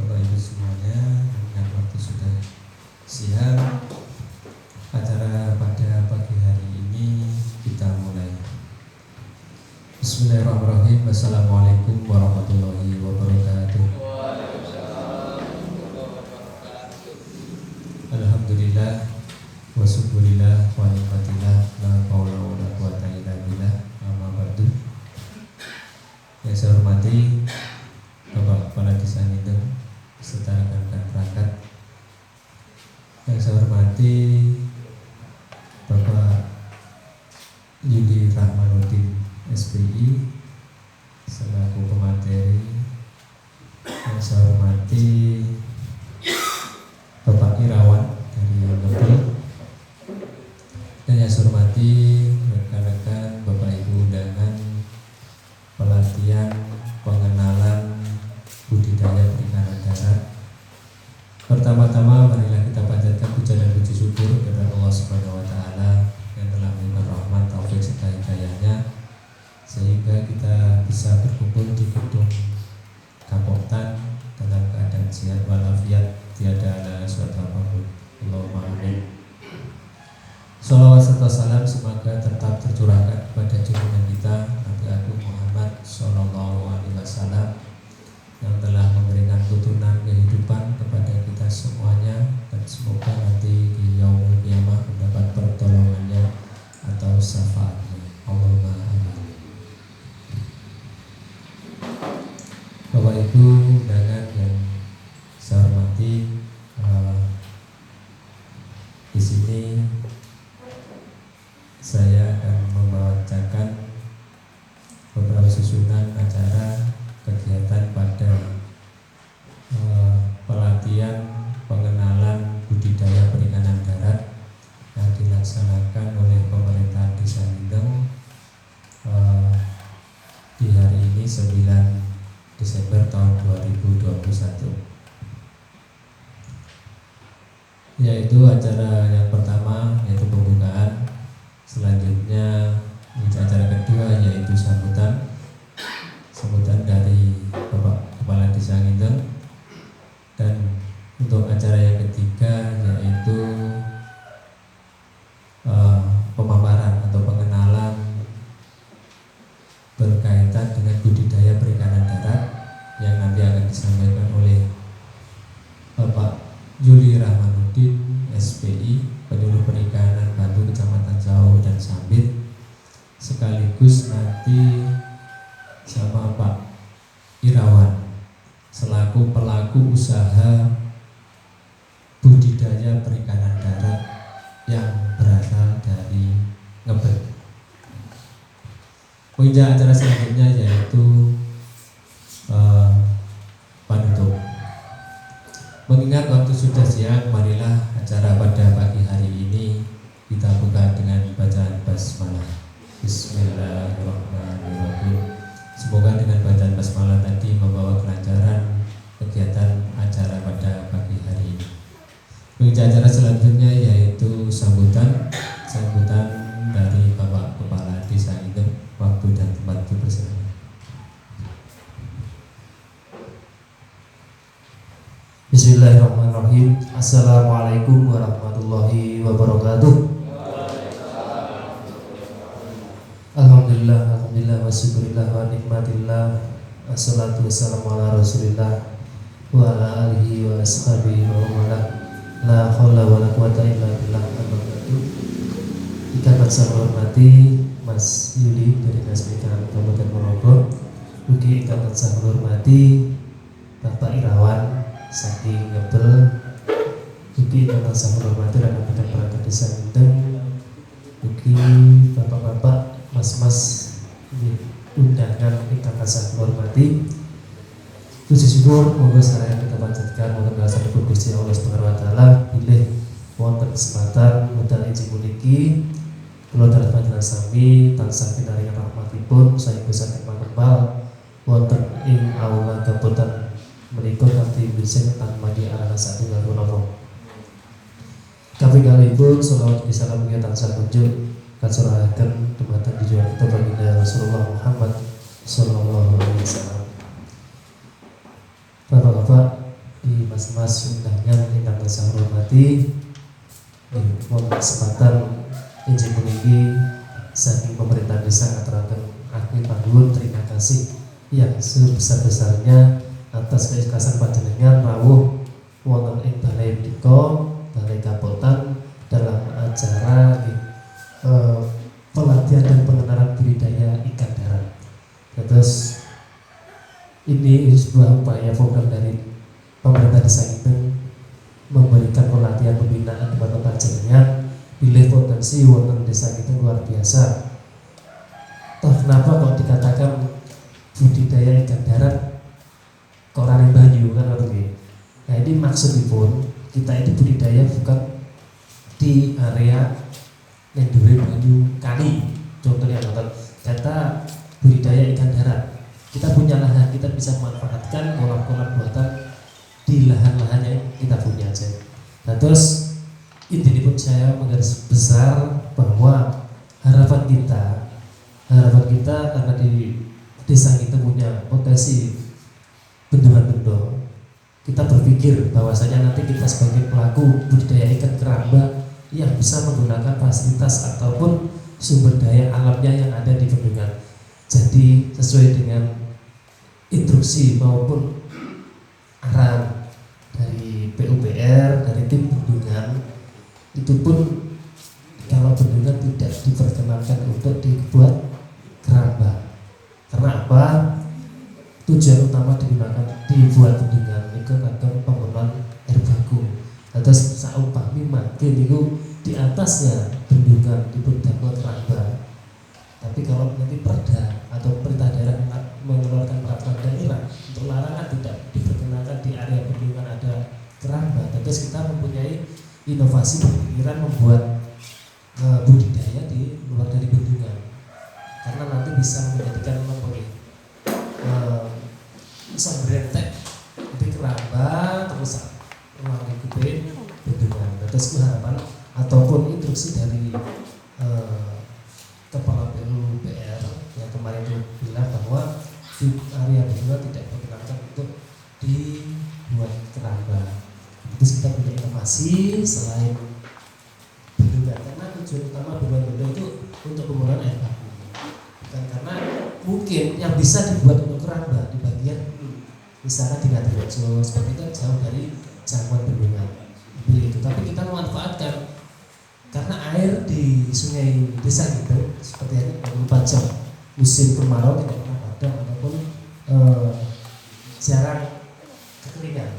Bapak Ibu semuanya, dengan waktu sudah siang, acara pada pagi hari ini kita mulai. Bismillahirrahmanirrahim. Wassalamualaikum warahmatullahi wabarakatuh. Alhamdulillah wa syukurillah wa nikmatillah la haula wa la quwata illa billah. Amma ba'du. Yang saya hormati Bapak Kepala Desa Ngitung beserta rekan-rekan perangkat. Yang saya hormati Bapak Yudi Rahmanuddin SPI selaku pemateri. Yang saya hormati Bapak Irawan dari Ngebel. Dan yang saya hormati rekan-rekan Bapak Ibu undangan pelatihan pengenalan budidaya perikanan darat. Pertama-tama marilah kita panjatkan puja dan puji syukur kepada Allah Subhanahu wa taala yang telah memberikan rahmat, taufik serta hidayahnya sehingga kita bisa berkumpul di gedung Kapoktan dalam keadaan sehat walafiat, tiada ada suatu apapun. Allahumma amin. Shalawat serta salam semoga tetap tercurahkan kepada junjungan kita Nabi Agung Muhammad Sallallahu Alaihi Wasallam yang telah memberikan tuntunan kehidupan kepada kita semuanya, dan semoga nanti di yaumul qiyamah mendapat pertolongannya atau syafaatnya. Allahumma amin. Bapak Ibu undangan yang saya hormati, di sini saya akan membacakan beberapa susunan acara kegiatan pada pelatihan pengenalan budidaya perikanan darat yang dilaksanakan oleh pemerintah Desa Ngitung di hari ini 9 Desember tahun 2021, yaitu acara yang pertama yaitu pembukaan, selanjutnya acara kedua yaitu sambutan dari Bapak Kepala Desa Ngitung, dan untuk acara yang ketiga yaitu pemaparan atau pengenalan berkaitan dengan budidaya perikanan darat yang nanti akan disampaikan oleh Bapak Yudi Rahmanuddin SPI, penyuluh perikanan Batu Kecamatan Jau dan Sambit, sekaligus nanti sama Pak Irawan selaku pelaku usaha budidaya perikanan darat yang berasal dari Ngebel. Puncak acara selanjutnya yaitu penutup. Mengingat waktu sudah siang, marilah acara pada pagi hari ini kita buka dengan bacaan basmalah. Bismillahirrahmanirrahim. Semoga dengan bacaan basmalah tadi membawa kelancaran kegiatan acara pada pagi hari ini. Puncak acara selanjutnya yaitu sambutan dari Bapak Kepala Desa Ngitung. Waktu dan tempat dipersilakan. Bismillahirrahmanirrahim. Assalamualaikum warahmatullahi wabarakatuh. Alhamdulillah wa syukurillah wa nikmatillah. Assalatu wassalamu ala rasulillah wa ala alihi wa ashabihi wa wala. La haula wa la quwata illa billah. Ikan saya hormati Mas Yudi dari Dinas Perikanan Kabupaten Ponorogo, Ugi ingkang tansah kula hormati Bapak Irawan saking Ngebel, ugi ingkang tansah kula hormati rekan bidang perangkat desa Gendeng, ugi bapak-bapak, mas-mas undangan ingkang tansah kula hormati. Puji syukur monggo sareng kita panjatkan wonten ngasanipun Gusti Allah Subhanahu wa taala bilih wonten kesempatan wekdal injil puniki kula dalem panjenengan sami tansah pinaringan rahmatipun saengga saged manembal wonten ing aula gaputan menika kanthi bising tanpa diarana satunggal menapa. Kapinggalipun selawat bisalam mugia tansah kunjuk katsurahaken dumateng junjungan kita baginda Rasulullah Muhammad sallallahu alaihi wasallam. Bapak-bapak, di mas-mas undangan ingkang tansah hormati, wonten kesempatan injil puniki saking pemerintah desa ngaturaken ageng panuwun terima kasih yang sebesar-besarnya atas keikhlasan panjenengan rawuh wonten ing balai punika, balai kapotan dalam acara pelatihan dan pengenalan budidaya ikan darat. Terus ini sebuah upaya program dari pemerintah desa Gendeng memberikan pelatihan pembinaan kepada panjenengan bilih potensi wonten desa Gendeng luar biasa. Toh kenapa kok dikatakan budidaya ikan darat kok raning banyu kan ngerti. Nah ini maksudipun kita itu budidaya bukan di area yang dhuwur banyu kali. Contohnya kata budidaya ikan darat. Kita punya lahan, kita bisa memanfaatkan kolam-kolam buatan di lahan-lahan yang kita punya aja. Nah terus intinya pun saya menggaris besar bahwa harapan kita karena di desa kita punya potensi bendungan-bendung, kita berpikir bahwasanya nanti kita sebagai pelaku budidaya ikan keramba yang bisa menggunakan fasilitas ataupun sumber daya alamnya yang ada di bendungan. Jadi sesuai dengan instruksi maupun arahan dari PUPR, dari tim bendungan, itu pun kalau bendungan tidak diperkenankan untuk dibuat keramba. Karena apa? Tujuan utama dibuat bendungan itu agar pembuangan air baku. Atas saumpami makin itu di atasnya bendungan dibuat keramba. Tapi kalau nanti perda atau perintah daerah mengeluarkan peraturan daerah untuk larangan tidak diperkenalkan di area bendungan ada keramba, terus kita mempunyai inovasi berpikiran membuat budidaya di luar dari bendungan, karena nanti bisa menjadikan bisa berentek di keramba terus ruang lingkup bendungan. Terus harapan ataupun instruksi dari Kepala PUPR yang kemarin itu bilang bahwa di area bendungan tidak diperkenankan untuk dibuat keramba. Terus kita punya inovasi selain bendungan, karena tujuan utama bendungan itu untuk pembuangan air baku, bukan karena mungkin yang bisa dibuat untuk keramba di bagian misalnya di Ngadirejo seperti itu jauh dari jangkauan bendungan itu, tapi kita memanfaatkan karena air di sungai desa itu seperti ini 24 jam musim kemarau tidak pernah padam ataupun jarang kekeringan.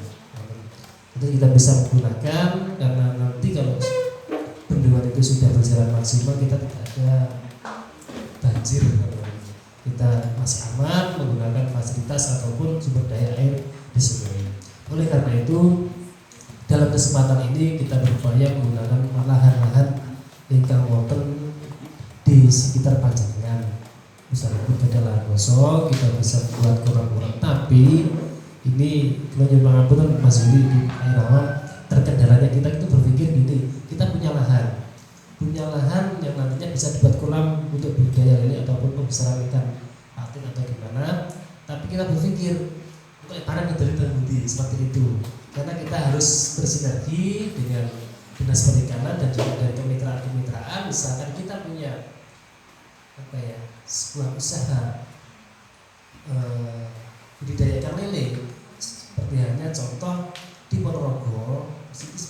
Itu kita bisa menggunakan karena nanti kalau bendungan itu sudah berjalan maksimal kita tidak ada banjir, kita masih aman menggunakan fasilitas ataupun sumber daya air di sungai. Oleh karena itu dalam kesempatan ini kita berupaya menggunakan lahan-lahan ingkang wonten di sekitar panjenengan. Misalnya kita lahan kosong, kita bisa buat kolam-kolam. Tapi ini kalau nyumbang ampun Mas Yuli di Airawan, terkendalanya kita itu berpikir gini, kita punya lahan yang nantinya bisa dibuat kolam untuk budidaya lele ataupun pembesaran ikan patin atau gimana. Tapi kita berpikir untuk tanam dari budi seperti itu. Karena kita harus bersinergi dengan dinas perikanan dan juga dari kemitraan. Misalkan kita punya sebuah usaha budidaya ikan lele, seperti hanya contoh di Ponorogo,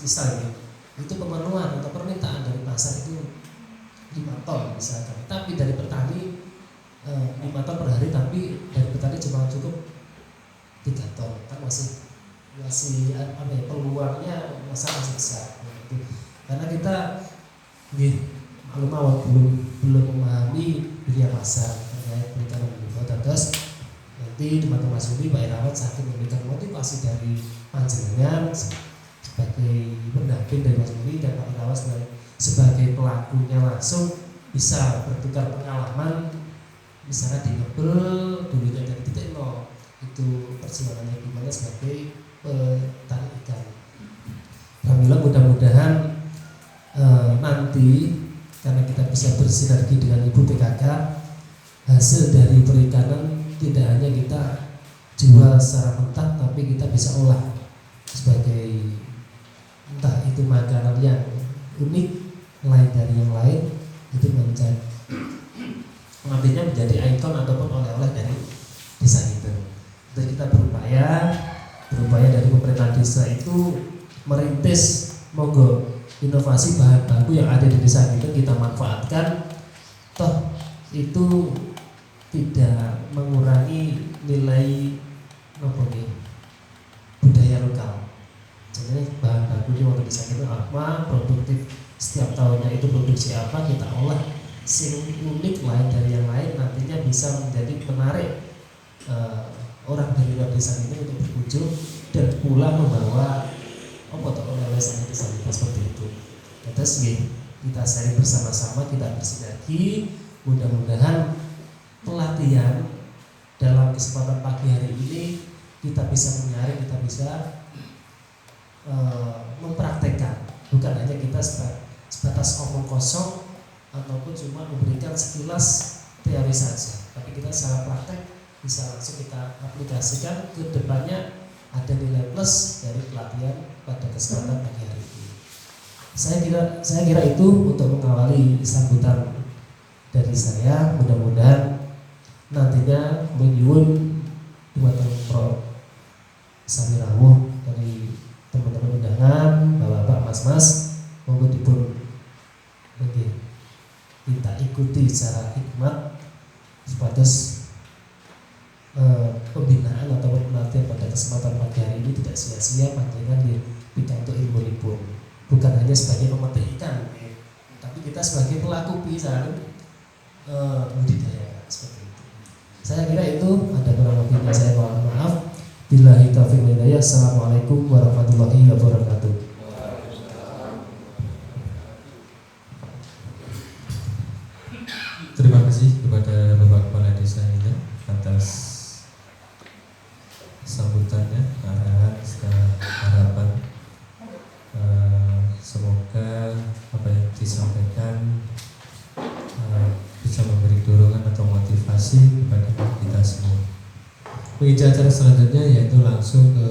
misalnya itu pemenuhan atau permintaan dari pasar itu 5 ton misalkan, tapi dari petani 5 ton per hari, tapi dari petani cuma cukup 3 ton, kan masih apa ya, peluangnya masih besar gitu. Karena kita belum memahami dunia pasar terkait perikanan budidaya. Terus nanti teman-teman Mas Yudi, Pak Irawan saking memberikan motivasi dari panjenengan sebagai pendamping dari Mas Yudi dan Pak Irawan sebagai pelakunya langsung bisa bertukar pengalaman, misalnya di ngebel dulunya dari titik nol, itu perjuangannya gimana sebagai petani ikan. Alhamdulillah, mudah-mudahan nanti karena kita bisa bersinergi dengan Ibu PKK, hasil dari perikanan tidak hanya kita jual secara mentah, tapi kita bisa olah sebagai entah itu makanan yang unik lain dari yang lain, itu nantinya menjadi ikon ataupun oleh-oleh dari desa itu. Jadi kita berupaya dari pemerintah desa itu merintis, monggo inovasi bahan baku yang ada di desa kita manfaatkan, toh itu tidak mengurangi nilai budaya lokal. Jadi bahan baku di waktu desa kita apa, produktif setiap tahunnya itu produksi apa, kita olah sing unik lain dari yang lain, nantinya bisa menjadi menarik orang dari luar desa ini untuk berkunjung dan pulang membawa oleh-oleh desa kita seperti itu. Terus kita sharing bersama-sama, kita bersinergi. Mudah-mudahan pelatihan dalam kesempatan pagi hari ini kita bisa menyaring, kita bisa mempraktekkan, bukan hanya kita sebatas omong kosong ataupun cuma memberikan sekilas teori saja, tapi kita secara praktek bisa langsung kita aplikasikan ke depannya, ada nilai plus dari pelatihan pada kesempatan pagi hari ini. Saya kira itu untuk mengawali sambutan dari saya. Mudah-mudahan nantinya menyuwun buatan Pro Samirawuh dari teman-teman undangan, bapak-bapak, mas-mas, monggo dipun kita ikuti secara hikmat supados pembinaan atau pelatihan pada kesempatan pagi hari ini tidak sia-sia panjenengan pikantuk ilmu-ilmu, bukan hanya sebagai pemetik ikan, tapi kita sebagai pelaku pisan budidaya seperti itu. Saya kira itu, ada kurang lebihnya saya mohon maaf. Billahi taufiq wal hidayah. Assalamualaikum warahmatullahi wabarakatuh. Terima kasih kepada Bapak Kepala Desa ini atas sambutannya, arahan serta harapan. Semoga apa yang disampaikan bisa memberi dorongan atau motivasi kepada kita semua. Menuju acara selanjutnya yaitu langsung ke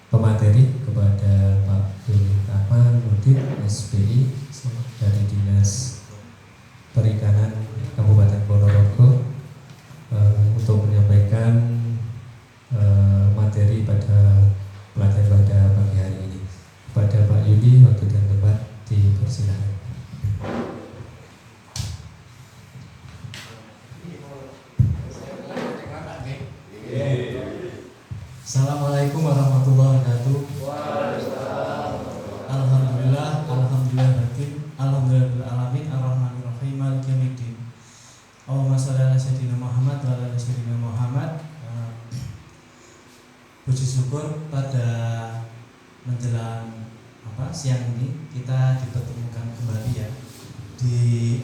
pemateri, kepada Pak Yuli Rahman Mudin SPI dari Dinas Perikanan Kabupaten Ponorogo untuk menyampaikan materi pada pelatihan pada pagi hari ini. Kepada Pak Yudi, waktu dan tempat dipersilakan. Assalamualaikum warahmatullahi wabarakatuh. Alhamdulillah, alhamdulillah alamin, arrahmanirrahim, maliki yaumiddin. Allahumma shalli ala sayyidina Muhammad wa ala sayyidina Muhammad. Puji syukur pada menjelang siang ini kita dipertemukan kembali ya di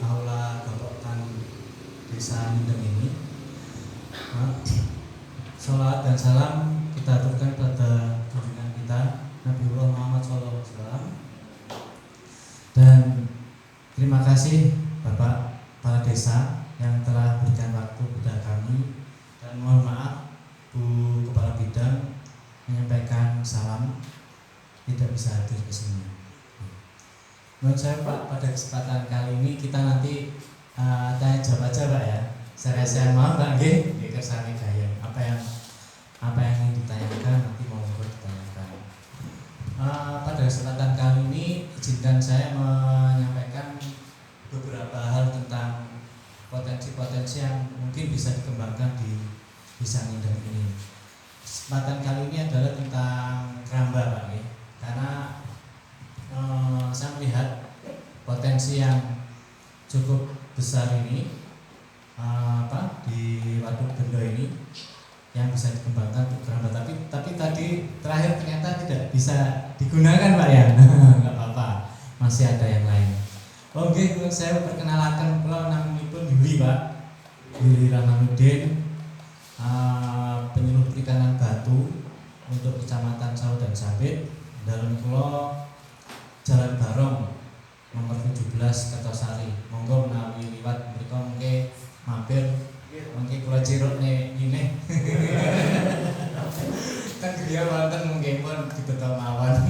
aula Gapoktan Desa Nindeng ini. Salawat dan salam kita aturkan pada junjungan kita Nabiullah Muhammad SAW. Dan terima kasih Bapak Kepala Desa yang telah berikan waktu kepada kami, dan mohon maaf Bu Kepala Bidang menyampaikan salam tidak bisa hadir ke sini. Menurut saya Pak, pada kesempatan kali ini kita nanti tanya jawab aja Pak ya. Saya mohon Pak nggih kersane gaya. Apa yang ingin ditanyakan nanti mohon ditanyakan. Pada kesempatan kali ini izinkan saya menyampaikan beberapa hal tentang potensi-potensi yang dikembangkan di Desa Ngindeng ini. Kesempatan kali ini adalah tentang keramba Pak ya. Karena saya melihat potensi yang cukup besar ini di Waduk Bendo ini yang bisa dikembangkan untuk keramba, tapi tadi terakhir ternyata tidak bisa digunakan Pak ya. Nggak apa-apa, masih ada yang lain. Oke, saya perkenalkan kalau namanya Yuli Pak, Yuli Rahmanuddin, penyuluh perikanan batu untuk Kecamatan Sawu dan Sabit, dalam pulau Jalan Barong nomor 17 Kertosari. Monggo menawi liwat mriku mengke mampir mengke kula ciruk ini kan griya wonten mungkin pun dibeta mawon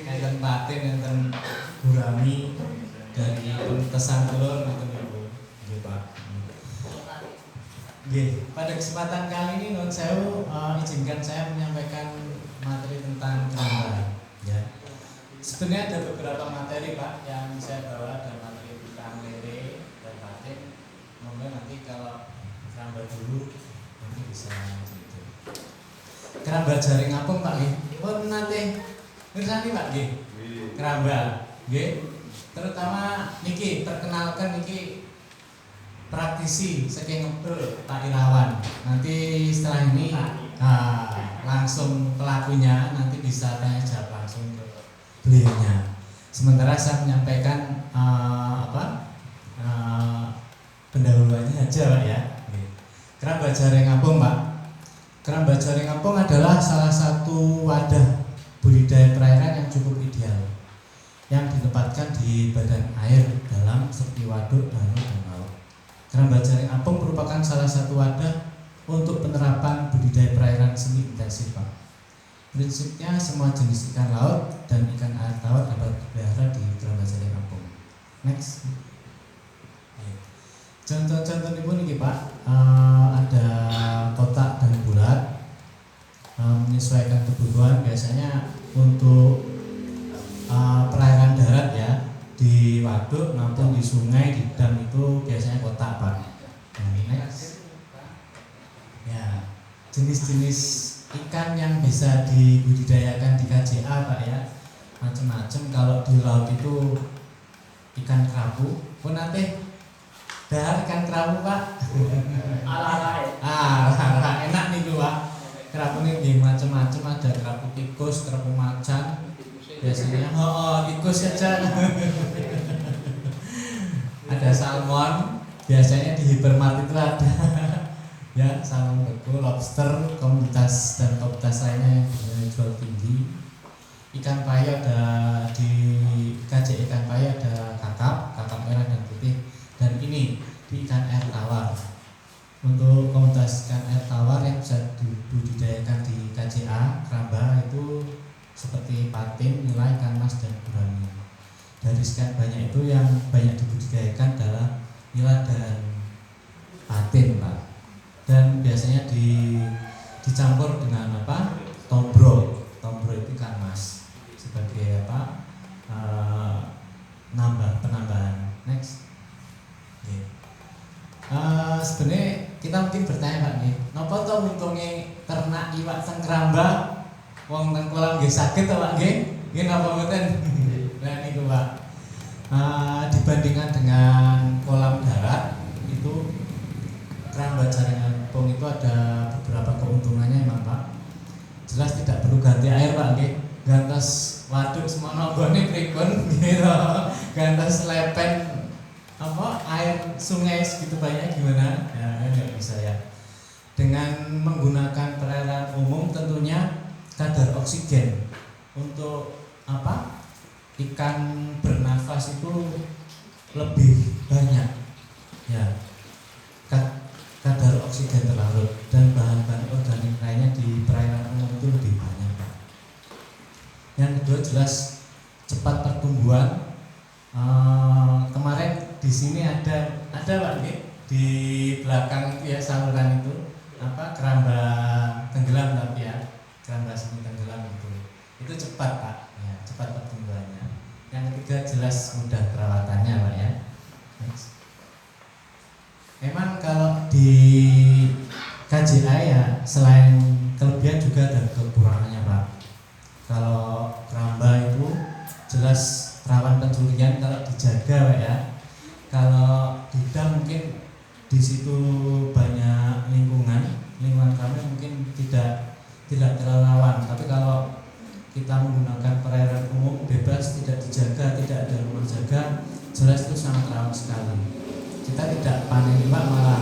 enten patin enten gurami dari pentesan telur ngoten niku nggih Pak. Nggih, pada kesempatan kali ini nun sewu izinkan saya menyampaikan materi tentang keramba ya. Sebenarnya ada beberapa materi Pak yang saya bawa, ada materi tentang lele dan patin. Mungkin nanti kalau keramba dulu nanti bisa gitu. Keramba jaring apung Pak nggih. Pun nanti ngersani Pak nggih. Keramba nggih. Terutama niki perkenalkan niki praktisi saking Ngepel Pak Irawan. Nanti setelah ini langsung pelakunya nanti bisa tanya jawab langsung ke beliaunya. Sementara saya menyampaikan pendahuluannya aja Pak ya. Keramba jaring apung Pak. Keramba jaring apung adalah salah satu wadah budidaya perairan yang cukup ideal, yang ditempatkan di badan air dalam seperti waduk, danau, dan laut. Keramba jaring apung merupakan salah satu wadah untuk penerapan budidaya perairan semi intensif Pak. Prinsipnya semua jenis ikan laut dan ikan air tawar dapat dipelihara di keramba jaring apung. Next. Contoh-contoh ini Pak, ada kotak dan bulat, menyesuaikan kebutuhan. Biasanya untuk perairan darat ya, di waduk maupun di sungai, di dam itu biasanya kotak Pak. Next. Ya, jenis-jenis ikan yang bisa dibudidayakan di KJA Pak ya, macam-macam. Kalau di laut itu ikan kerapu, pun nanti dahar ikan kerapu Pak. Enak nih Pak. Kerapu ini macam-macam, ada kerapu tikus, kerapu macan. Biasanya tikus saja. Ada salmon, biasanya di hipermart itu ada. Ya, salmon beku, lobster, komoditas dan komoditas lainnya yang jual tinggi. Ikan payu ada di KJ ikan payu ada kakap merah dan putih, dan ini di ikan air tawar. Untuk komoditas ikan air tawar yang bisa dibudidayakan di KJA keramba itu seperti patin, nila, ikan mas, dan gurami. Dari sekian banyak itu yang banyak dibudidayakan adalah nila dan patin Pak. Dan biasanya dicampur dengan tombro itu ikan mas sebagai penambahan. Next. Sebenarnya kita mungkin bertanya Pak nih, napa to untungnya ternak iwak teng keramba wong teng kolam nggih saged to Pak nggih? Nggih napa mboten? Nah niku Pak. Dibandingkan dengan kolam darat itu keramba jaring apung itu ada beberapa keuntungannya emang Pak. Jelas tidak perlu ganti air Pak nggih. Gantos waduk semono nggone pripun gitu. Gantos lepen air sungai segitu banyak gimana? Ya nggak bisa ya. Dengan menggunakan perairan umum tentunya kadar oksigen untuk ikan bernafas itu lebih banyak ya. Kadar oksigen terlarut dan bahan-bahan organik lainnya di perairan umum itu lebih banyak Pak. Yang kedua jelas cepat pertumbuhan. Kemarin di sini ada Pak di belakang itu ya saluran itu keramba tenggelam tapi ya keramba semi tenggelam itu cepat Pak ya, cepat pertumbuhannya. Yang ketiga jelas mudah perawatannya Pak ya. Next. Memang kalau di ya selain kelebihan juga ada kekurangannya Pak. Kalau keramba itu jelas rawan pencurian kalau dijaga Pak ya. Kalau bidang mungkin di situ banyak lingkungan kami mungkin tidak terlalu rawan. Tapi kalau kita menggunakan perairan umum bebas, tidak dijaga, tidak ada rumah jaga, jelas itu sangat rawan sekali. Kita tidak panen Pak, malah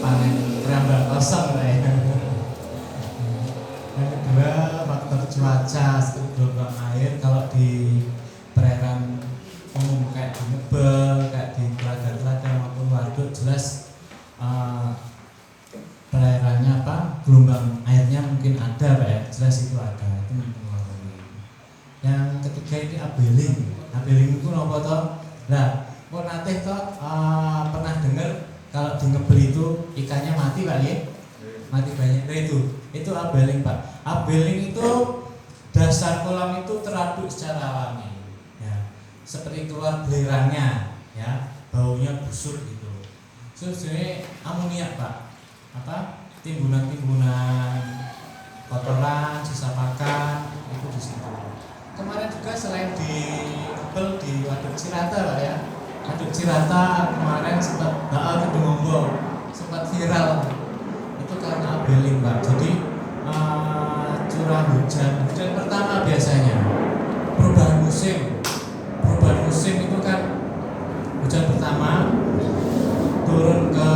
panen keramba kosong Pak ya. Yang kedua faktor cuaca seperti gelombang air. Kalau di perairan umum kayak di Nebel, kayak di telaga-telaga maupun waduk, jelas perairannya gelombang airnya mungkin ada Pak ya, jelas itu ada, itu mempengaruhi. Yang ketiga ini abeling itu apa toh? Nah, kok nanti toh pernah dengar kalau di Nebel itu ikannya mati Pak ya? Mati banyak. Nah, itu abeling Pak. Abeling itu dasar kolam itu teraduk secara alami. Ya, seperti keluar belerangnya, ya, baunya busuk gitu. Sebenarnya amoniak Pak. Timbunan-timbunan kotoran, sisa pakan itu di situ. Kemarin juga selain di Nebel di Waduk Cirata Pak ya. Waduk Cirata kemarin sempat Kedungombo sempat viral. Itu karena abeling Pak. Jadi curah hujan pertama biasanya perubahan musim itu kan hujan pertama turun ke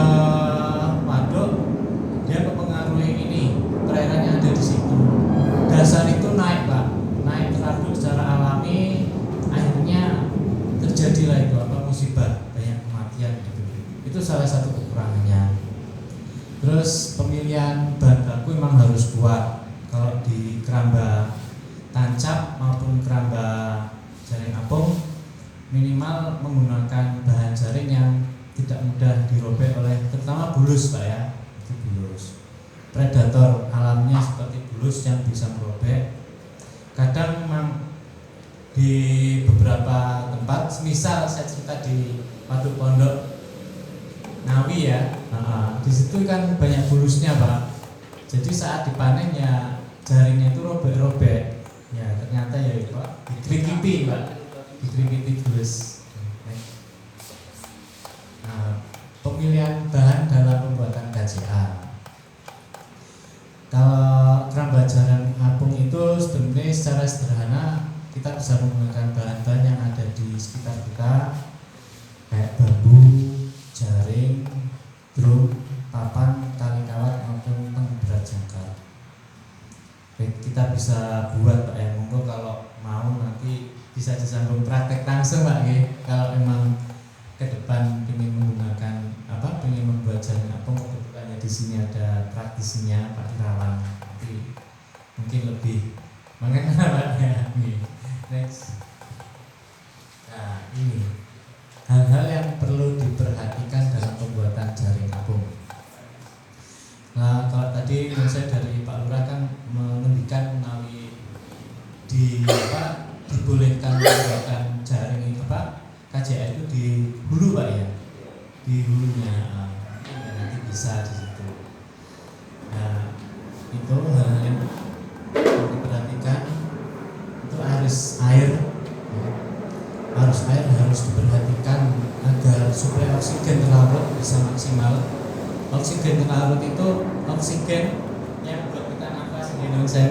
waduk, dia mempengaruhi ini perairan yang ada di situ. Dasar itu naik Pak, naik teraduk secara alami, akhirnya terjadilah itu musibah, banyak kematian gitu. Itu salah satu kekurangannya. Terus pemilihan bahan baku memang harus kuat. Kalau di keramba tancap maupun keramba jaring apung, minimal menggunakan bahan jaring yang tidak mudah dirobek oleh terutama bulus Pak ya. Itu bulus. Predator alamnya seperti bulus yang bisa merobek. Kadang memang di beberapa tempat, misal saya cerita di Waduk Pondok Ngawi ya, di situ kan banyak bulusnya Pak. Jadi saat dipanen ya jaringnya itu robek-robek. Ya ternyata ya itu Pak, dikrikiti Pak, dikrikiti bulus. Pemilihan bahan dalam pembuatan KJA. Kalau keramba jaring apung itu sebenarnya secara sederhana kita bisa menggunakan bahan-bahan yang ada di sekitar kita kayak bambu, jaring, drum, papan, tali kawat maupun pengberat jangkar. Kita bisa buat Pak ya, monggo kalau mau nanti bisa disambung praktek langsung Pak ya. Kalau memang ke depan ingin menggunakan ingin membuat jaring apung, kebetulannya di sini ada praktisinya Pak Irawan, nanti mungkin lebih mengenal Pak ya. Next. Nah ini hal-hal yang perlu diperhatikan dalam pembuatan jaring apung. Nah kalau tadi saya dari Pak Lurah kan menunjukkan menawi dibolehkan pembuatan jaring itu Pak, KJA itu di hulu Pak ya, di hulunya nanti bisa di situ. Nah itu hal yang diperhatikan. Itu arus air harus diperhatikan agar suplai oksigen terlarut bisa maksimal. Oksigen terlarut itu oksigen yang buat kita nafas di Indonesia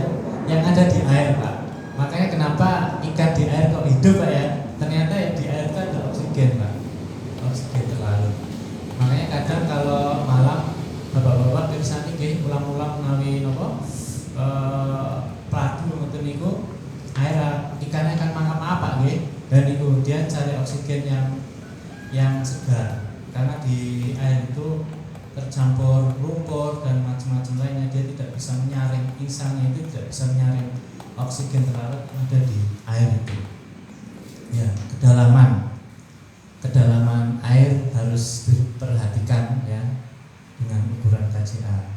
yang ada di air Pak. Makanya kenapa ikan di air kok hidup Pak ya? Ternyata ya di air itu ada oksigen Pak, oksigen terlarut. Makanya kadang kalau malam bapak-bapak pirsani nggih ulang-ulang menawi napa padu ngoten niku air ikannya akan makan apa nggih, dan itu dia cari oksigen yang segar karena di air itu tercampur lumpur dan macam-macam lainnya, dia tidak bisa menyaring, insangnya itu tidak bisa menyaring oksigen terlarut ada di air itu. Ya, kedalaman air harus diperhatikan ya dengan ukuran KJA.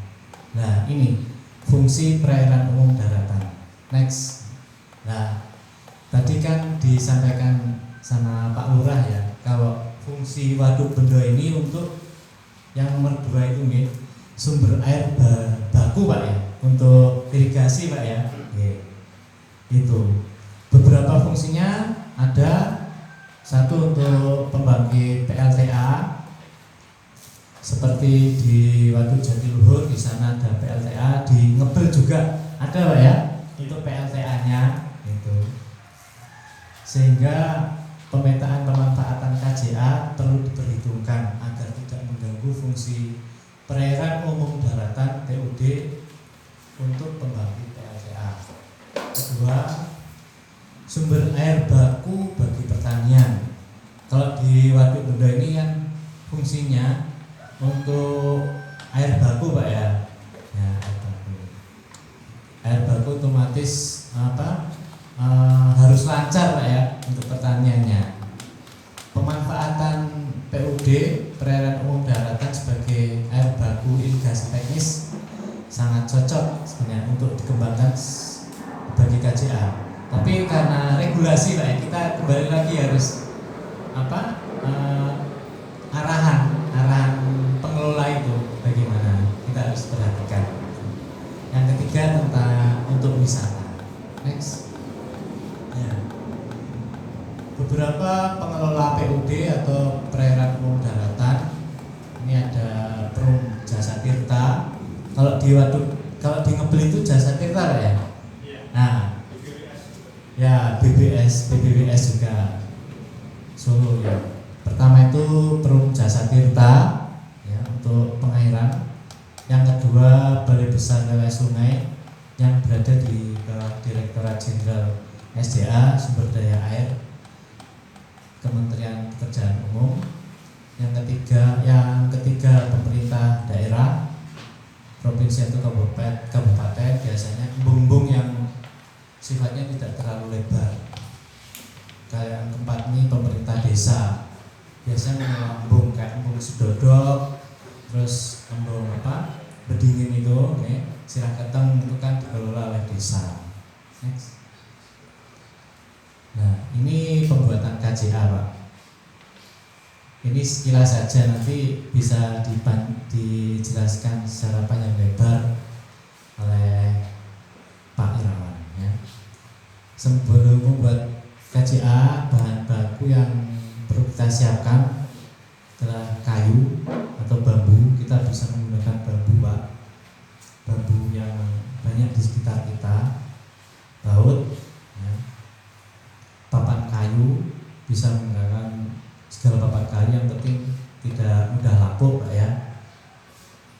Nah ini fungsi perairan umum daratan. Next. Nah tadi kan disampaikan sama Pak Lurah ya, kalau fungsi waduk bendo ini untuk yang nomor 2 itu nih sumber air baku baku Pak ya, untuk irigasi Pak ya. Oke. Itu beberapa fungsinya ada. Satu untuk pembangkit PLTA, seperti di Waduk Jatiluhur di sana ada PLTA, di Ngebel juga ada Pak ya, itu PLTA-nya itu. Sehingga pemetaan pemanfaatan KJA perlu diperhitungkan agar tidak mengganggu fungsi perairan umum daratan PUD untuk pembangkit PLTA. Kedua, sumber air baku bagi pertanian. Kalau di Waduk Benda ini kan fungsinya untuk air baku Pak ya. Ya, air baku. Air baku otomatis harus lancar Pak ya untuk pertaniannya. Pemanfaatan PUD perairan umum daratan sebagai air baku irigasi teknis sangat cocok sebenarnya untuk dikembangkan bagi KJA. Tapi karena regulasi Pak ya, kita kembali lagi harus arahan pengelola itu bagaimana, kita harus perhatikan. Yang ketiga tentang untuk wisata. Next. Ya. Beberapa pengelola PUD atau perairan umum daratan, ini ada Perum Jasa Tirta. Kalau di Ngebel itu Jasa Tirta Pak ya. Nah, ya BBWS juga Solo ya. Pertama itu Perum Jasa Tirta ya untuk pengairan. Yang kedua Balai Besar Lewai Sungai yang berada di bawah Direktorat Jenderal SDA Sumber Daya Air Kementerian Pekerjaan Umum. Yang ketiga pemerintah daerah provinsi atau kabupaten biasanya embung-embung yang sifatnya tidak terlalu lebar. Kayak yang keempat ini pemerintah desa, biasanya embung kayak embung Sedodok, terus embung Bedingin itu, Siraketeng itu kan dikelola oleh desa. Next. Nah, ini pembuatan KJA Pak. Ini sekilas saja, nanti bisa dijelaskan secara panjang lebar oleh Pak Irawan. Sebelum membuat KJA, bahan baku yang perlu kita siapkan adalah kayu atau bambu. Kita bisa menggunakan bambu Pak, bambu yang banyak di sekitar kita, baut ya. Papan kayu, bisa menggunakan segala papan kayu, yang penting tidak mudah lapuk Pak ya.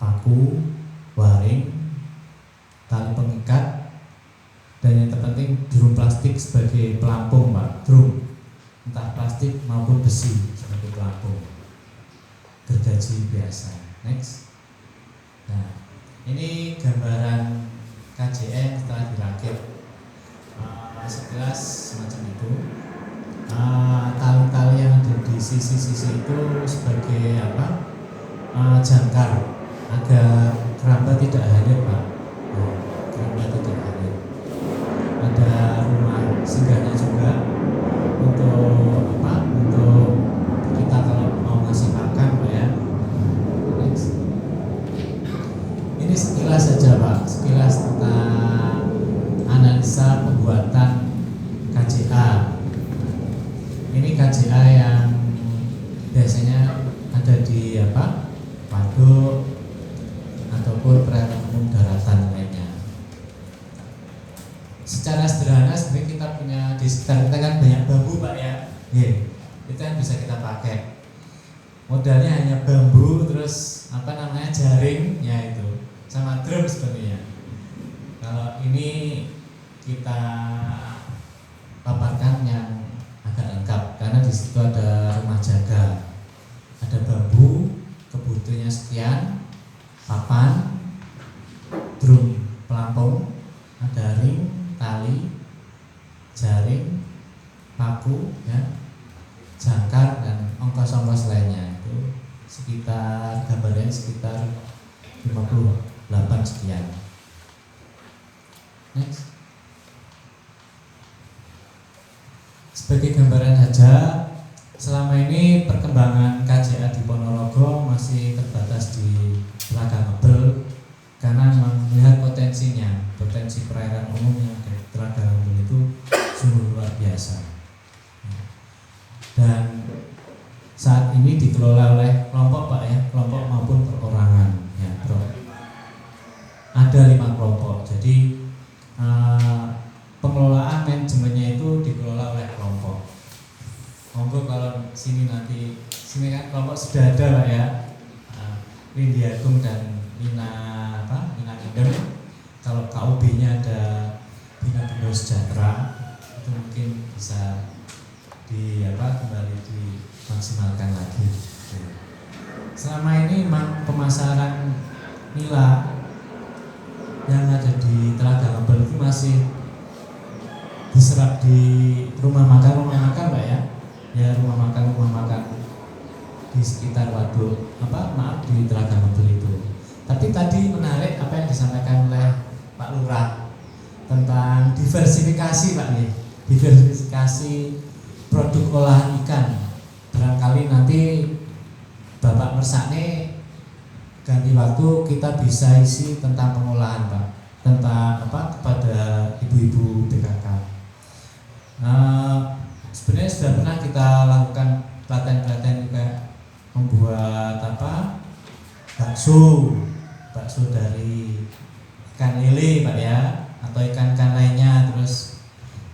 Paku, waring, tali pengikat, dan yang terpenting drum plastik sebagai pelampung Pak. Drum entah plastik maupun besi sebagai pelampung, gergaji biasa. Next. Nah, ini gambaran KJN setelah dirakit. Sekilas semacam itu. Tali-tali yang ada di sisi-sisi itu sebagai jangkar agar keramba tidak hanyut Pak. Nah, keramba tidak hanyut. Ada rumah singgahnya juga untuk untuk kita kalau mau ngasih makan Pak ya. Next. Ini sekilas saja Pak, sekilas tentang analisa pembuatan KJA. Ini KJA yang biasanya ada di waduk ataupun perairan umum daratan lainnya. Secara sederhana sebenarnya kita punya di sekitar kita kan banyak bambu Pak ya. Itu yang bisa kita pakai. Modalnya hanya bambu, terus jaring ya itu, sama drum sebenarnya. Kalau ini kita paparkan yang agak lengkap karena di situ ada rumah jaga, ada bambu, kebutuhannya sekian, papan, drum pelampung, ada ring, tali, jaring, paku, ya, jangkar dan ongkos-ongkos lainnya. Itu sekitar gambarnya sekitar 58 sekian. Next. Sebagai gambaran saja, selama ini perkembangan KJA di Ponorogo masih terbatas di Telaga Ngebel karena melihat potensinya, potensi perairan umum yang ada di Telaga Ngambul itu sungguh luar biasa. Dan saat ini dikelola oleh kelompok Pak ya, kelompok maupun perorangan ya Bro. Ada 5 kelompok. Jadi pengelolaan manajemennya itu dikelola oleh kelompok. Monggo kalau sini nanti sini kan kelompok sudah ada Pak ya. Windy Agung dan Lina Indem. Kalau KUB-nya ada Bina Bunda Sejahtera, itu mungkin bisa kembali dimaksimalkan lagi. Selama ini memang pemasaran nila yang ada di Telaga Ngambul itu masih diserap di rumah makan Pak ya. Ya rumah makan di sekitar waduk di Telaga Ngambul itu. Tapi tadi menarik apa yang disampaikan oleh Pak Lurah tentang diversifikasi Pak nih, diversifikasi produk olahan ikan. Barangkali nanti Bapak Mersakne ganti waktu kita bisa isi tentang pengolahan Pak, tentang kepada ibu-ibu PKK. Sebenarnya sudah pernah kita lakukan pelatihan juga membuat bakso dari ikan lele Pak ya, atau ikan-ikan lainnya, terus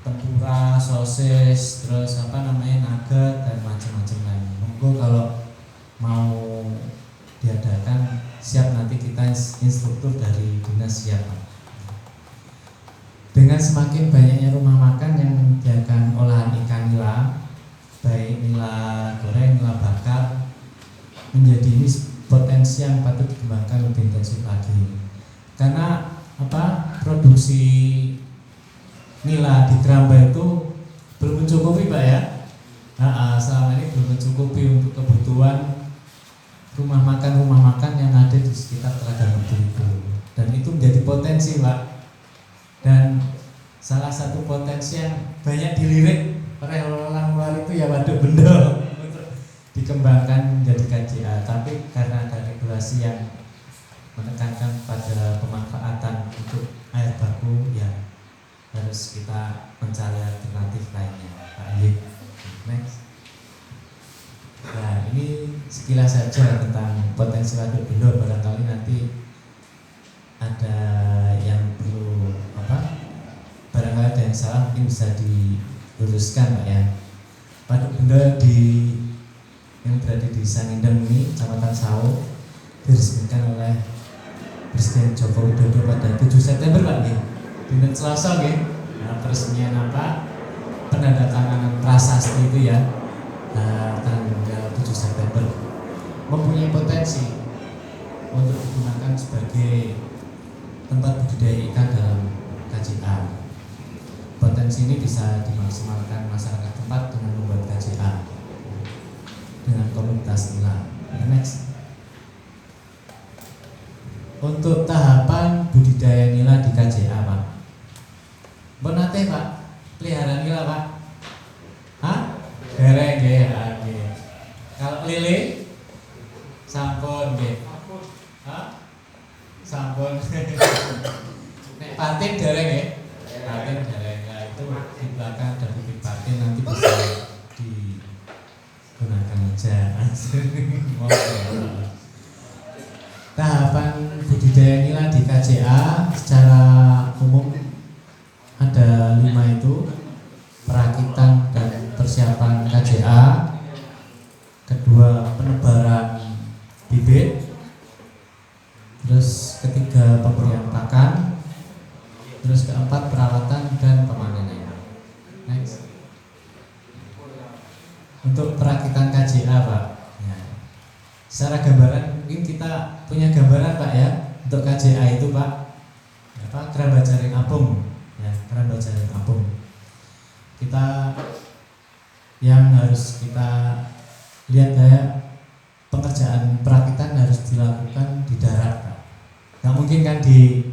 tempura, sosis, terus nugget dan macam-macam lain. Monggo kalau mau diadakan siap, nanti kita instruktur dari dinas siap Pak. Dengan semakin banyaknya rumah makan yang menyediakan olahan ikan nila, baik nila goreng, nila bakar, menjadi ini potensi yang patut dikembangkan lebih intensif lagi. Karena produksi nila di Keramba itu belum mencukupi Pak ya. Selama ini belum mencukupi untuk kebutuhan rumah makan yang ada di sekitar Telaga Ngambul itu. Dan itu menjadi potensi Pak. Dan salah satu potensi yang banyak dilirik oleh orang luar itu ya waduk Bendo untuk dikembangkan menjadi KJA. Tapi karena ada regulasi yang menekankan pada pemanfaatan untuk air baku, ya harus kita mencari alternatif lainnya Pak Yik. Next. Nah ini sekilas saja tentang potensi waduk Bendo. Barangkali nanti ada yang perlu barangkali ada yang salah mungkin bisa diluruskan Pak ya. Waduk Bendo yang berada di Sanindem ini, Kecamatan Sao, diresmikan oleh Presiden Joko Widodo pada 7 September Pak nih. Dinten Selasa nggih. Nah, peresmian penandatanganan prasasti itu ya. Tanggal 7 September. Mempunyai potensi untuk digunakan sebagai tempat budidaya ikan dalam KJA. Potensi ini bisa dimaksimalkan masyarakat tempat dengan membuat KJA dengan komunitas nila. Next. Untuk tahapan budidaya nila di KJA Pak, bonate Pak, pelihara nila Pak? Dereng ya. Kalau lele, sampun nggih. Sampun. Nek patin dereng ya. Patin dereng. Nah, itu di belakang ada bibit patin, nanti bisa digunakan aja. Tahapan budidaya nila di KJA secara umum ada 5 itu: perakitan dan persiapan KJA, kedua penebaran bibit, terus ketiga pemberian pakan, terus keempat perawatan dan pemanenan. Next. Untuk perakitan KJA Pak ya. Secara gambaran mungkin kita punya gambaran Pak ya untuk KJA itu Pak, keramba jaring apung ya, keramba jaring apung. Kita yang harus kita lihat ya, pengerjaan perakitan harus dilakukan di darat Pak. Gak mungkin kan di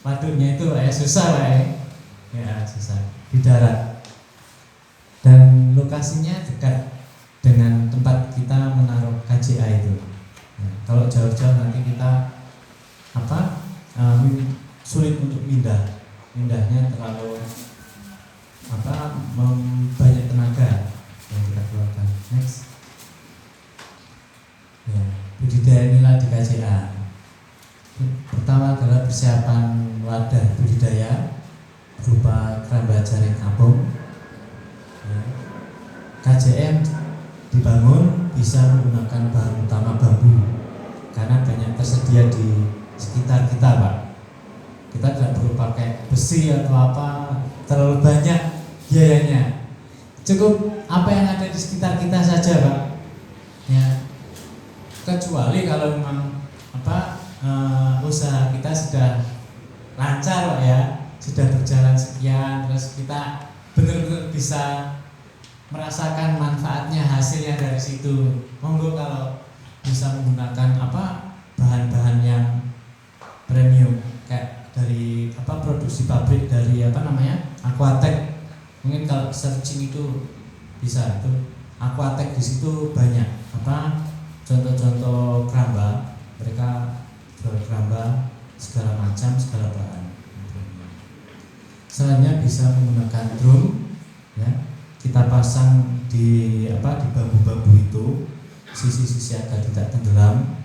waduknya itu Pak ya, susah Pak ya, susah di darat. Dan lokasinya dekat dengan tempat kita menaruh KJA itu. Kalau jauh-jauh nanti kita sulit untuk mindahnya terlalu banyak tenaga yang kita keluarkan. Next. Ya, budidaya nila di KJA. Pertama adalah persiapan wadah budidaya berupa keramba jaring apung. Ya. KJM dibangun bisa menggunakan bahan utama bambu karena banyak tersedia di sekitar kita, Pak. Kita tidak perlu pakai besi atau apa terlalu banyak biayanya. Cukup apa yang ada di sekitar kita saja, Pak. Ya. Kecuali kalau memang usaha kita sudah lancar, Pak ya, sudah berjalan sekian, terus kita benar-benar bisa merasakan manfaatnya, hasilnya dari situ. Monggo kalau bisa menggunakan bahan-bahan yang premium kayak dari produksi pabrik dari Aquatech. Mungkin kalau searching itu bisa, itu Aquatech di situ banyak contoh-contoh keramba, mereka jual keramba segala macam, segala bahan. Selanjutnya bisa menggunakan drum, ya. Kita pasang di bambu-bambu itu, sisi-sisi agar tidak tenggelam.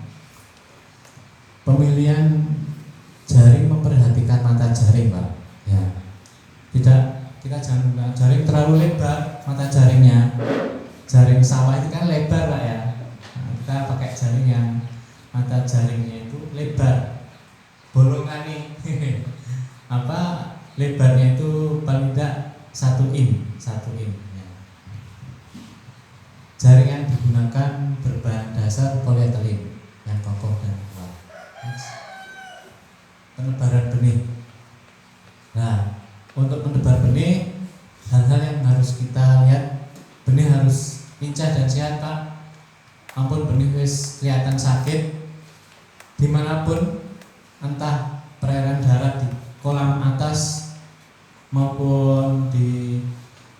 Pemilihan jaring memperhatikan mata jaring, Pak. Ya. Kita jangan menggunakan jaring terlalu lebar mata jaringnya. Jaring sawah itu kan lebar, Pak ya. Nah, kita pakai jaring yang mata jaringnya itu lebar. Bolongan nih. Lebarnya itu paling tidak 1 in. Ya. Jaring yang digunakan berbahan dasar polietilen yang kokoh dan kuat. Penebaran benih. Nah, untuk menebar benih, hal-hal yang harus kita lihat, benih harus lincah dan sehat, Pak. Ampun benih wis kelihatan sakit dimanapun, entah perairan darat di kolam atas maupun di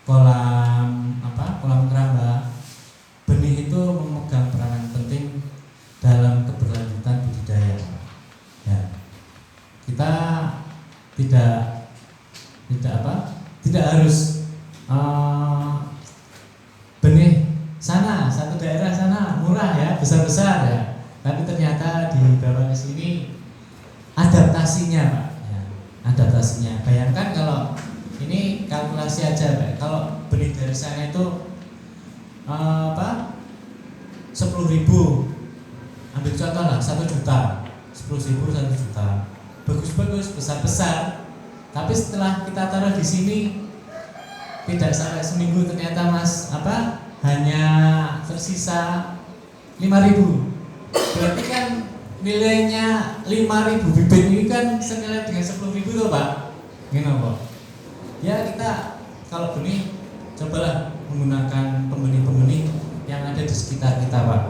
kolam keramba, benih itu memegang peranan penting dalam keberlanjutan budidaya. Ya. Kita tidak harus benih sana, satu daerah sana murah ya, besar-besar ya, tapi ternyata di bawah ke sini adaptasinya, Pak ya, adaptasinya. Bayangkan kalau ini kalkulasi aja, Pak, kalau benih dari sana itu 10.000, ambil contoh lah 1 juta, 10.000 1 juta, bagus-bagus, besar-besar. Tapi setelah kita taruh di sini tidak sampai seminggu ternyata hanya tersisa 5.000. Berarti kan nilainya 5.000 bibit ini kan senilai dengan 10.000 tuh, Pak. Gini kok. Ya kita kalau benih cobalah menggunakan pembenih-pembenih yang ada di sekitar kita, Pak.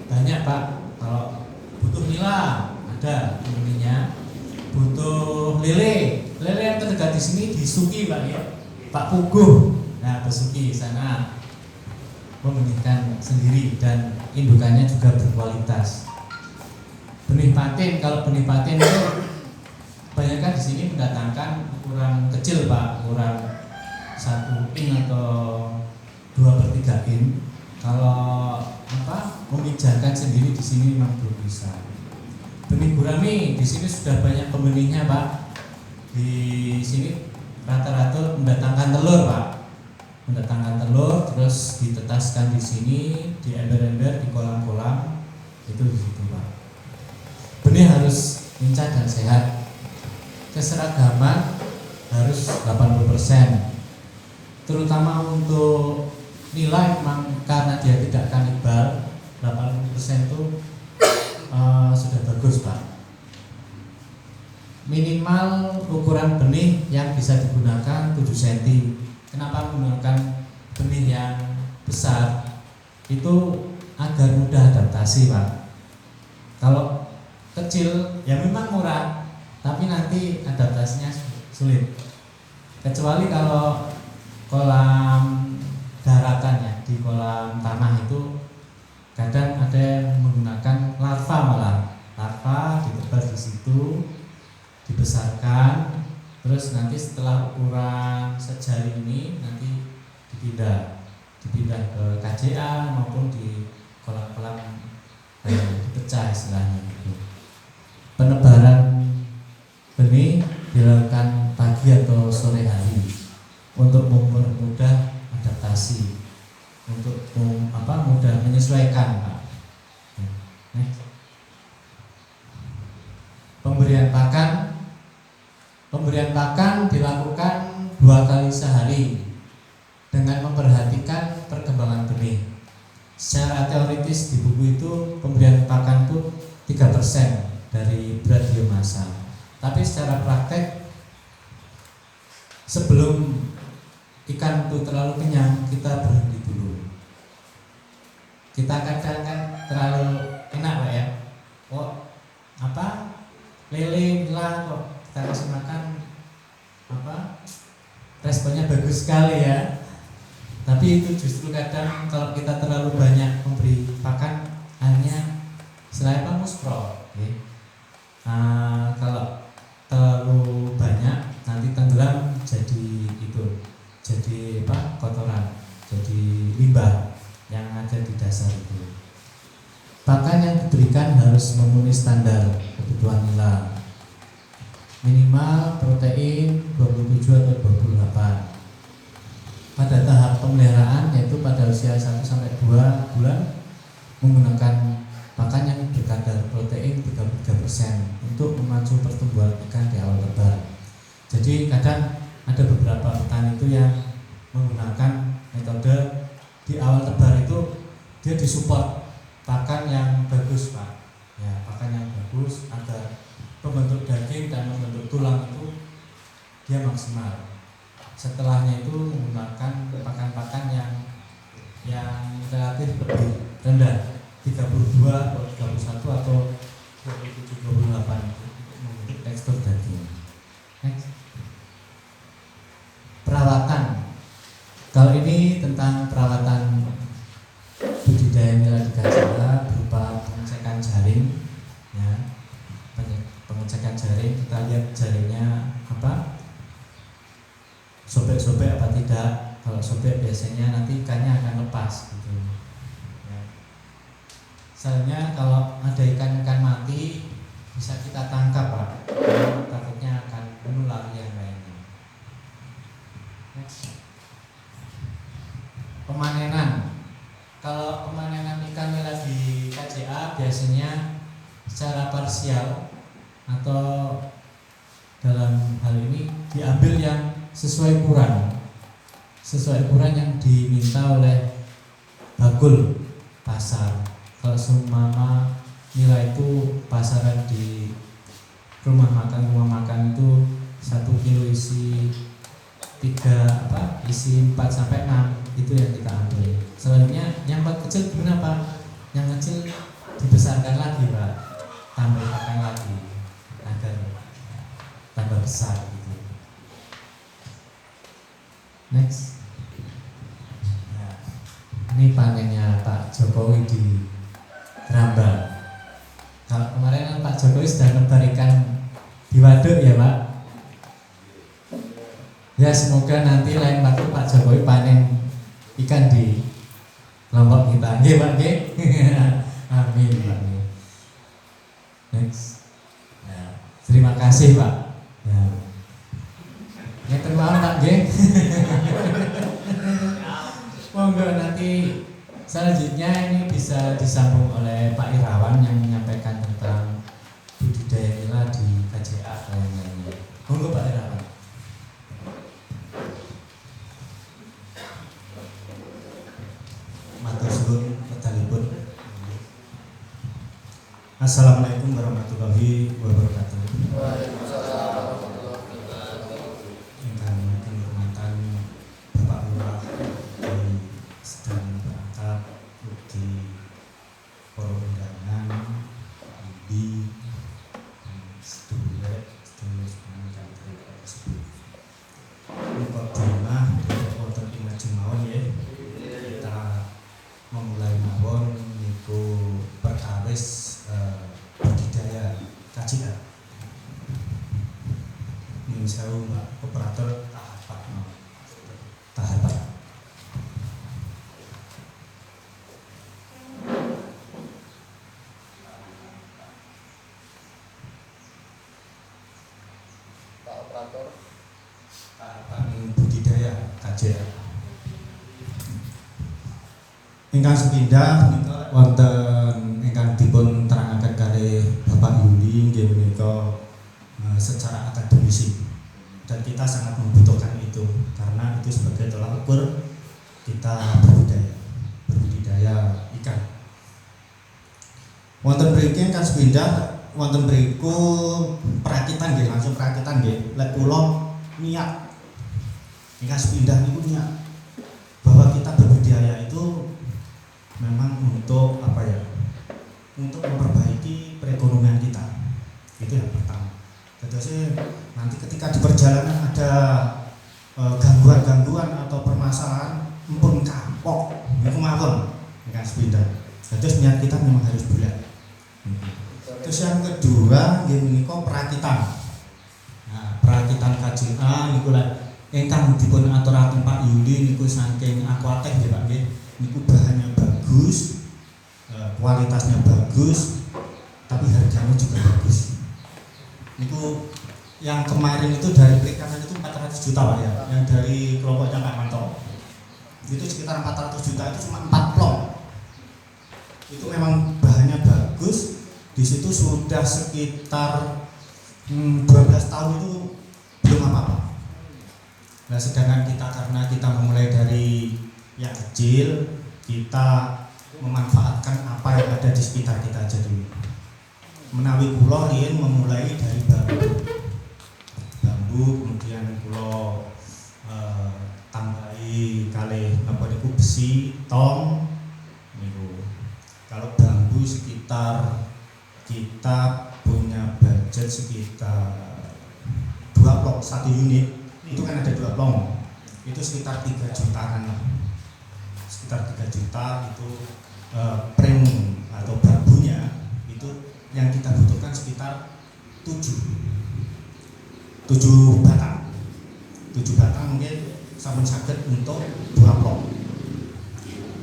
Banyak, Pak. Kalau butuh nila ada pembenihnya. Butuh lele yang terdekat di sini di Suki, Pak ya. Pak Puguh. Nah, Pak Suki sana membenihkan sendiri dan indukannya juga berkualitas. Benih patin, kalau benih patin itu kebanyakan di sini mendatangkan ukuran kecil, Pak, ukuran 1 in atau 2/3 in. Kalau memijakan sendiri di sini memang belum bisa. Benih gurami di sini sudah banyak pembenihnya, Pak. Di sini rata-rata mendatangkan telur, Pak. Mendatangkan telur terus ditetaskan di sini, di ember-ember, di kolam-kolam, itu di situ, Pak. Benih harus lincah dan sehat. Keseragaman harus 80%. Terutama untuk nilai memang karena dia tidak kanibal, 80% itu sudah bagus, Pak. Minimal ukuran benih yang bisa digunakan 7 cm. Kenapa menggunakan benih yang besar? Itu agar mudah adaptasi, Pak. Kalau kecil ya memang murah, tapi nanti adaptasinya sulit. Kecuali kalau kolam daratan ya, di kolam tanah itu kadang ada yang menggunakan larva, malah larva ditebar di situ, dibesarkan menyesuaikan, terus nanti setelah ukuran sejari ini nanti dipindah ke KJA maupun di kolam-kolam dipecah istilahnya gitu. Penebaran benih dilakukan pagi atau sore hari untuk mempermudah adaptasi, untuk mudah menyesuaikan, Pak. Pemberian pakan dilakukan 2 kali sehari dengan memperhatikan perkembangan benih. Secara teoritis di buku itu pemberian pakan itu 3% dari berat biomasa. Tapi secara praktek sebelum ikan itu terlalu kenyang kita berhenti dulu. Kita kadang kan terlalu enak Pak ya. Lele lah kok kita kasih makan responnya bagus sekali ya. Tapi itu justru kadang kalau kita terlalu banyak memberi pakan hanya selain muspro. Kalau terlalu banyak nanti tenggelam jadi kotoran, jadi limbah yang ada di dasar itu. Pakan yang diberikan harus memenuhi standar kebutuhan nila, minimal protein 27 atau 28. Pada tahap pemeliharaan yaitu pada usia 1-2 bulan menggunakan pakan yang berkadar protein 33% untuk memacu pertumbuhan ikan di awal tebar. Jadi kadang ada beberapa petani itu yang menggunakan metode di awal tebar itu dia disupport pakan yang bagus Pak. Ya, pakan yang bagus agar pembentuk daging dan pembentuk tulang itu dia maksimal. Setelahnya itu menggunakan pakan-pakan yang relatif lebih rendah, 32 atau 31 atau 27-28 untuk membentuk tekstur daging. Next. Perawatan. Kalau ini tentang perawatan budidaya nila di KJA berupa pengecekan jaring, ya, pengecekan jaring. Kita lihat jaringnya sobek-sobek apa tidak. Kalau sobek biasanya nanti ikannya akan lepas gitu. Ya. Misalnya kalau ada ikan-ikan mati bisa kita tangkap Pak, takutnya akan menular yang lainnya. Next. Pemanenan. Kalau pemanenan ikan nila di KJA biasanya secara parsial atau dalam hal ini diambil yang sesuai ukuran yang diminta oleh bakul pasar. Kalau seumpama nila itu pasaran di rumah makan itu 1 kilo isi 4 sampai 6 itu yang kita ambil. Selanjutnya yang kecil gimana Pak? Yang kecil dibesarkan lagi Pak, tambah pakan lagi agar tambah besar gitu. Next. Nah, ini panennya Pak Jokowi di Rambal. Kalau kemarin Pak Jokowi sudah nebar ikan di waduk ya Pak. Ya semoga nanti lain waktu Pak Jokowi panen ikan di Lombok kita. Nggih Pak nggih. Amin Pak. Next. Ya, terima kasih Pak. Ya. Ngeten mawon Pak nggih. Monggo nanti selanjutnya ini bisa disambung oleh Pak Irawan yang menyampaikan tentang budidaya nila di KJA lainnya. Monggo Pak Irawan. Matur suwun medalipun. Assalamualaikum warahmatullahi wabarakatuh. Ingkang kehormatan Bapak Lurah di sedang berangkat ugi para undangan di sedulur ingkang tersebut. Mukadimah wonten ing lajeng mawon nggih. Kita memulai mawon niku perkawis budidaya KJA. sewu Mbak Operator tahapan. Tahapan budidaya kajian. Ingkang sepindah menika wonten ingkang dipun terangaken kalih Bapak Yuli nggih menika secara akademisi, dan kita sangat membutuhkan itu karena itu sebagai tolak ukur kita berbudidaya ikan. Wonten mriki ingkang sepindah wonten mriku perakitan nggih, langsung perakitan nggih. Lek kula niat ingkang sepindah niku niat bahwa kita berbudidaya itu memang untuk apa ya? Untuk memperbaiki perekonomian kita. Itu yang pertama. Jadi nanti ketika di perjalanan ada gangguan-gangguan atau permasalahan empun kapok niku mawon ingkang sepindah. Jadi niat kita memang harus bulat. Terus yang kedua nggih menika perakitan. Nah, perakitan KJA niku lek ingkang dipun aturaken Pak Yuli niku saking Aquatech nggih Pak nggih. Niku bahannya bagus, kualitasnya bagus, tapi harganya juga bagus. Niku yang kemarin itu dari perikanan itu 400 juta Pak ya, yang dari kelompoknya Pak Manto itu sekitar 400 juta, itu cuma 4 plong. Itu memang bahannya bagus. Di situ sudah sekitar 12 tahun itu belum apa-apa. Nah, sedangkan kita karena kita memulai dari yang kecil, kita memanfaatkan apa yang ada di sekitar kita aja dulu. Menawi kula riyen memulai dari bambu, kemudian kula tambahi kalih napa niku besi, tong niku. Kalau bambu sekitar kita punya budget sekitar 2 plong 1 unit, itu kan ada 2 plong. Itu sekitar 3 jutaan lah. Sekitar 3 juta itu frame atau bambunya itu yang kita butuhkan sekitar 7 batang. 7 batang mungkin sampun saged untuk 2 plong.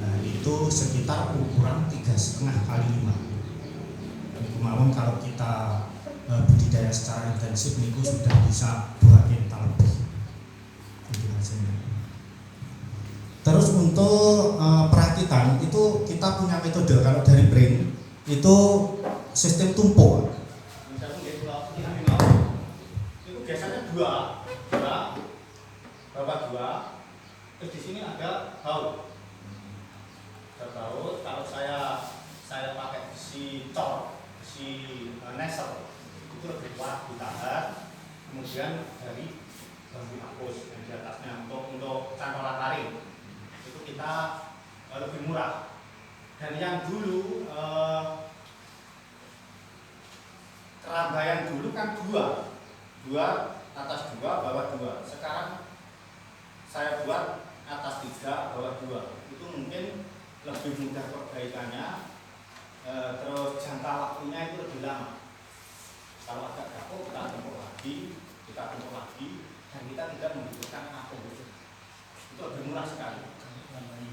Nah, itu sekitar ukuran 3,5 kali 5. Niku mawon kalau kita budidaya secara intensif niku sudah bisa 2 kintal lebih. Itu hasilnya. Terus untuk perakitan itu kita punya metode. Kalau dari Brain itu sistem tumpuk. Misalnya itu biasanya dua, bawah 2. Terus di sini ada baut. Kalau saya pakai besi cor, besi nesel itu lebih kuat ditahan. Kemudian dari bambu apus yang di atasnya untuk cantolan taring itu kita lebih murah. Dan yang dulu kerambayan dulu kan 2 atas 2 bawah 2. Sekarang saya buat atas 3 bawah 2. Itu mungkin lebih mudah perbaikannya, terus jangka waktunya itu lebih lama. Kalau agak kapok kita tumpuk lagi, dan kita tidak membutuhkan apung. Itu lebih murah sekali.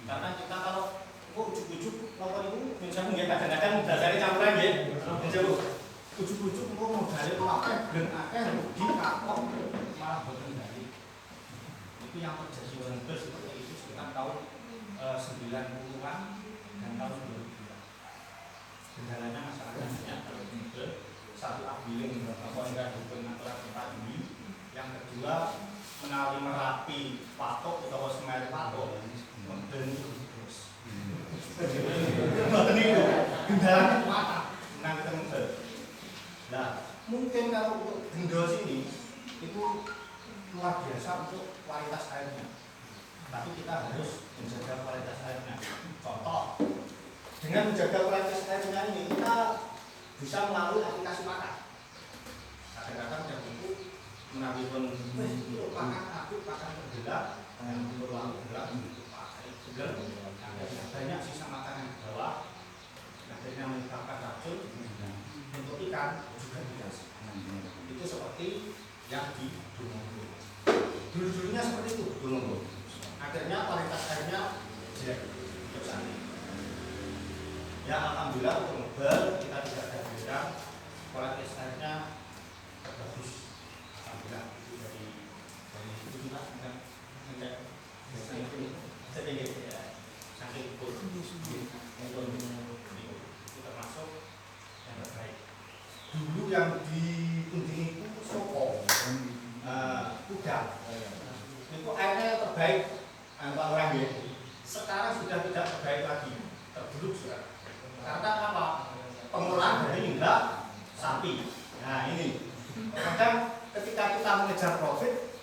Karena kita kalau ujuk-ujuk nomor itu misalnya nggak kadang-kadang dasarnya campuran ya, menjauh ujuk-ujuk mau dari pakai belum akeh rugi kapok malah boten dari. Itu yang terjadi wonder seperti itu sekitar tahun 90-an dan tahun 2000-an. Kendalanya masyarakatnya kalau model satu abiling berapa enggak dukun antara tempat ini. Yang kedua menawi merapi patok atau semer patok model itu terus. Model itu kendalanya patah menang kita model. Nah mungkin kalau untuk gendo sini itu luar biasa untuk kualitas airnya. Tapi kita harus menjaga kualitas airnya. Contoh, dengan menjaga kualitas airnya ini kita bisa melalui aplikasi makan. Kadang-kadang yang itu menawi pun untuk makan aku makan tergelap dengan berwarna gelap untuk pakai segar. Banyak sisa makanan di bawah, akhirnya menyebabkan racun untuk ikan juga tidak. Itu seperti yang di Dununggu. Dulu-dulunya seperti itu Dununggu. Akhirnya kualitas airnya jelek untuk saat ini. Ya alhamdulillah untuk Ngebel kita tidak ada bilang kualitas airnya bagus. Alhamdulillah itu dari itu kita sedang sedikit ya saking itu termasuk yang terbaik. Dulu yang di Unding itu Soko, Udang, itu airnya terbaik Pak orang ya. Sekarang sudah tidak terbaik lagi, terburuk sudah. Karena apa? Pengolahan dari limbah sapi. Nah ini, kadang ketika kita mengejar profit,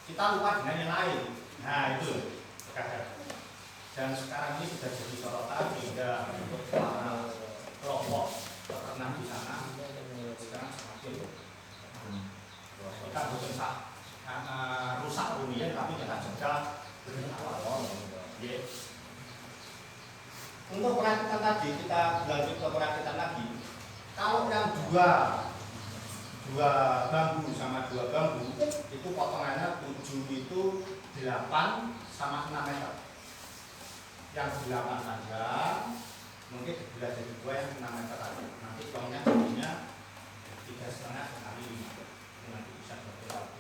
kita lupa dengan yang lain. Nah itu kadang. Dan sekarang ini sudah jadi sorotan sehingga untuk para kelompok peternak di sana sekarang semakin kita berusaha rusak dunia tapi kita jaga awal. Untuk perakitan tadi kita lanjut ke perakitan lagi. Kalau yang dua bambu sama dua bambu itu potongannya 7 itu 8 sama 6 meter. Yang 8 saja mungkin dibelah jadi 2 yang 6 meter tadi. Nanti tongnya jadinya 3,5 kali 5. Nanti bisa berkurang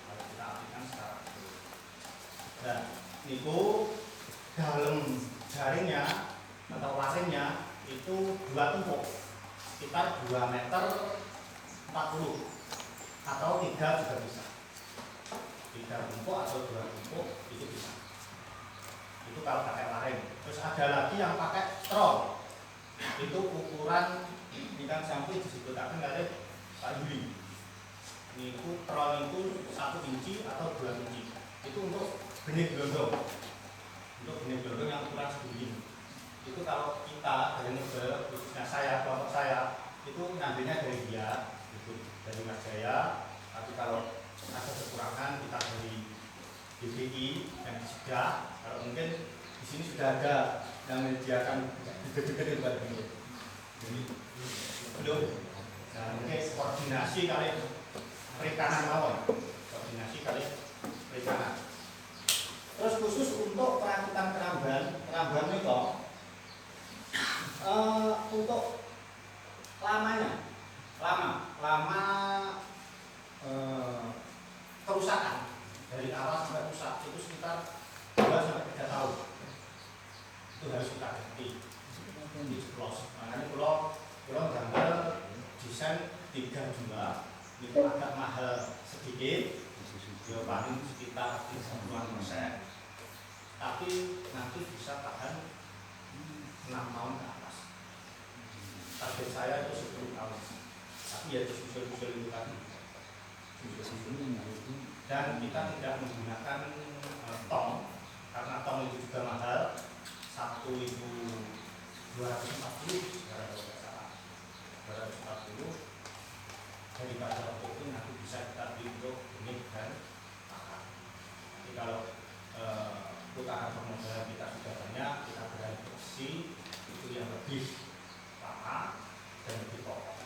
kalau kita artikan secara betul. Dan itu dalam jaringnya atau laringnya itu 2 tumpuk sekitar 2 meter 40 atau 3 juga bisa. 3 tumpuk atau 2 tumpuk itu bisa. Itu kalau pakai laring. Terus ada lagi yang pakai troll. Itu ukuran ikan sampai disebutkan oleh Pak Yuli. Ini itu troll itu 1 inci atau 2 inci. Itu untuk benih gelondong. Untuk benih gelondong yang ukuran segini. Itu kalau kita dari Ngebel, khususnya saya, kelompok saya, itu ngambilnya dari dia, itu dari Mas Jaya. Tapi kalau ada kekurangan kita dari DPI yang disediakan. Kalau mungkin di sini sudah ada yang menyediakan gede-gede buat ini. Jadi belum. Nah, mungkin koordinasi kali perikanan lawan, koordinasi kali perikanan. Terus khusus untuk perakitan keramban itu untuk lama kerusakan dari awal sampai rusak itu sekitar 2 sampai 3 tahun. Itu harus kita ganti di close. Makanya kalau gambar desain 3 jumlah itu agak mahal sedikit, ya paling sekitar 30%. Tapi nanti bisa tahan 6 tahun ke atas. Target saya itu 10 tahun. Tapi ya disusul-susul itu tadi. Dan kita tidak menggunakan tong karena tong itu juga mahal. 1.240 sekarang kalau tidak salah. 240 daripada waktu itu nanti bisa kita beli untuk benih dan pakan. Tapi kalau putaran permodalan kita sudah banyak, kita berani bersih, itu yang lebih lama dan lebih pokok.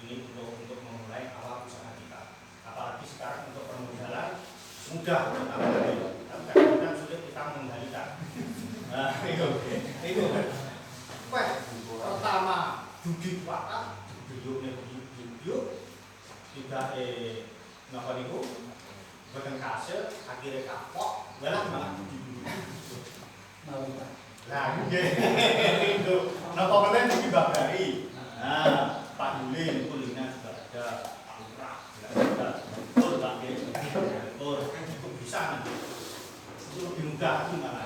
Ini untuk memulai awal usaha kita. Apalagi sekarang untuk permodalan mudah pertama kali, tapi kadang-kadang sulit kita mengendalikan. Nah, itu. Pertama duduk waktu, duduk, tidak napa niku, boten kasil, akhirnya kapok, malah malah nah, itu. Napa penting dibagari. Nah, Pak Yulin kuliner juga ada, Pak Lurah juga ada, betul Pak betul, itu bisa nanti. Itu lebih mudah gimana?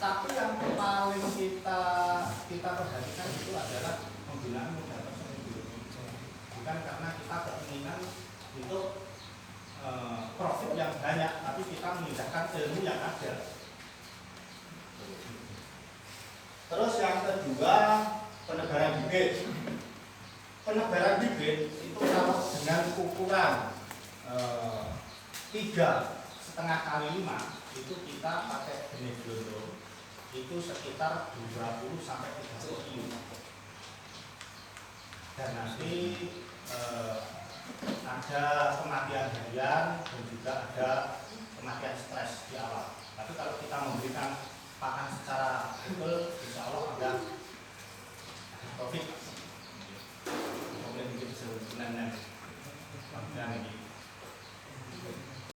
Tapi yang paling kita perhatikan itu adalah penggunaan modal tersebut. Bukan karena kita keinginan untuk profit yang banyak, tapi kita memindahkan ilmu yang ada. Terus yang kedua, penebaran bibit. Penebaran bibit itu kalau dengan ukuran 3,5 kali 5 itu kita pakai benih gelondong itu sekitar 20 sampai 30 kilo. Dan nanti ada kematian harian dan juga ada kematian stres di awal. Tapi kalau